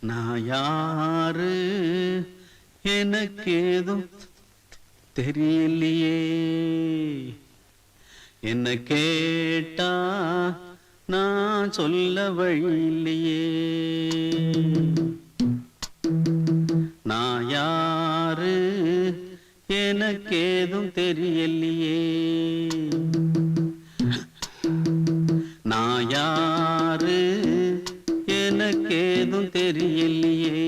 நான் யாரு எனக்கேதும் தெரியலையே, என்ன கேட்டா நான் சொல்ல வழியில்லையே. நான் யாரு எனக்கேதும் தெரியலையே, நான் யாரு எனக்கேதும் தெரியலையே,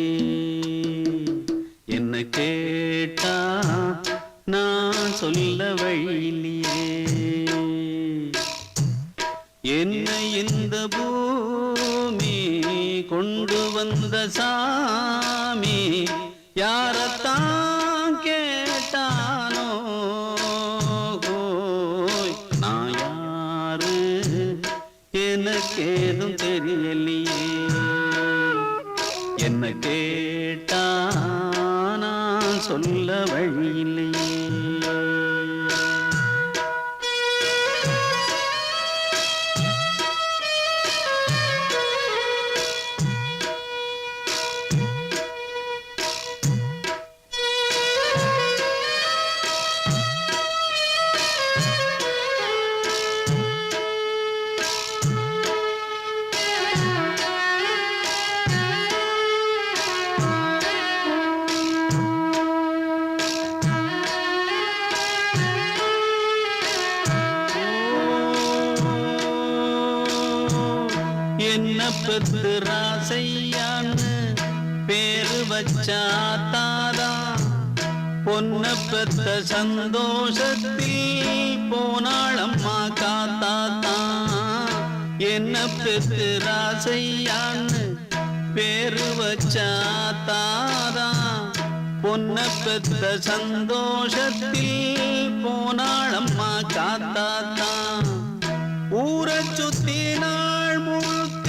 என்ன கேட்டா நான் சொல்ல வழியில்லையே. என்னை இந்த பூமி கொண்டு வந்த சாமி யாரத்தான் கேட்டானோ. நான் யாரு எனக்கேதும் தெரியலையே, என்ன கேட்டா நான் சொல்ல வழியில்லையே. என்ன பெத்து ராசையான்னு பேரு வச்சாத்தாதா, பொன்ன பெத்த சந்தோஷத்தில் போனாளம்மா காத்தாத்தா. என்ன பெத்து ராசையான்னு பேரு வச்சாத்தாதா, பொன்ன பெத்த சந்தோஷத்தில் போனாளம்மா காத்தாத்தா. ஊரை சுத்தி நாள் முழுக்க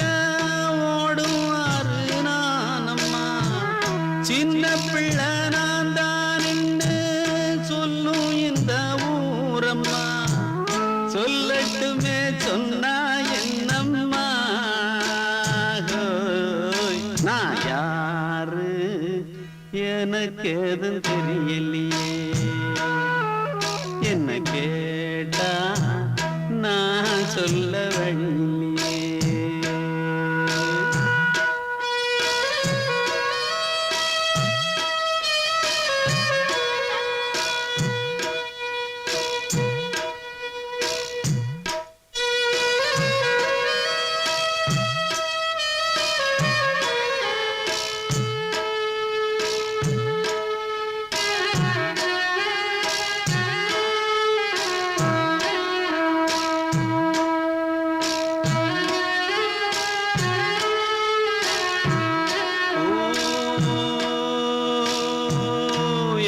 ஓடுவாரு நானம்மா, சின்ன பிள்ளை நான் தான் நின்று சொல்லும் இந்த ஊரம்மா. சொல்லட்டுமே சொன்னா என்னம்மா, நான் யாரு எனக்கு எதுவும் தெரியலையே, என்ன கேட்டா நான் சொல்ல வழியில்லையே.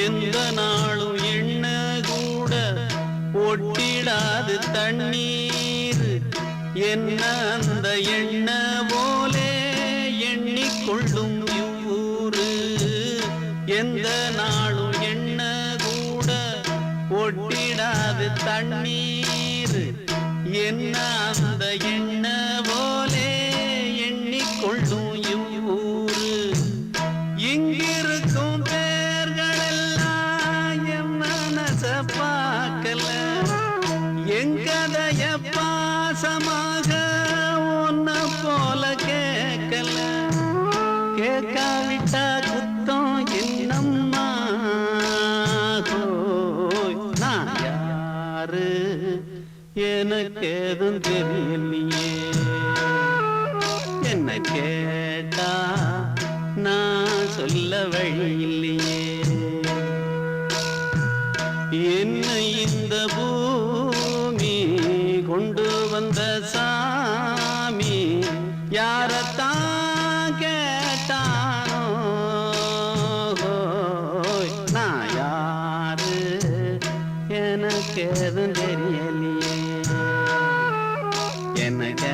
எந்த நாளும் எண்ண கூட ஒட்டிடாது தண்ணீர், என்ன அந்த எண்ண போலே எண்ணிக்கொள்ளும் ஊரு. எந்த நாளும் எண்ண கூட ஒட்டிடாது தண்ணீர், என்ன அந்த எண்ண போலே எண்ணிக்கொள்ளும் ஊரு. இங்கிருக்கும் பார்க்கல எங்கதைய பாசமாக ஒன்ன போல கேட்கல, கேட்காவிட்டா குத்தம் என்னம்மா. நான் யாரு எனக்கு எதுவும் தெரியலையே, என்ன கேட்டா நான் சொல்ல வழியில்லையே. என்னை இந்த பூமி கொண்டு வந்த சாமி யாரத்தான் கேட்டானோ. நான் யாரு எனக்கு எதுவும் தெரியலையே, எனக்கு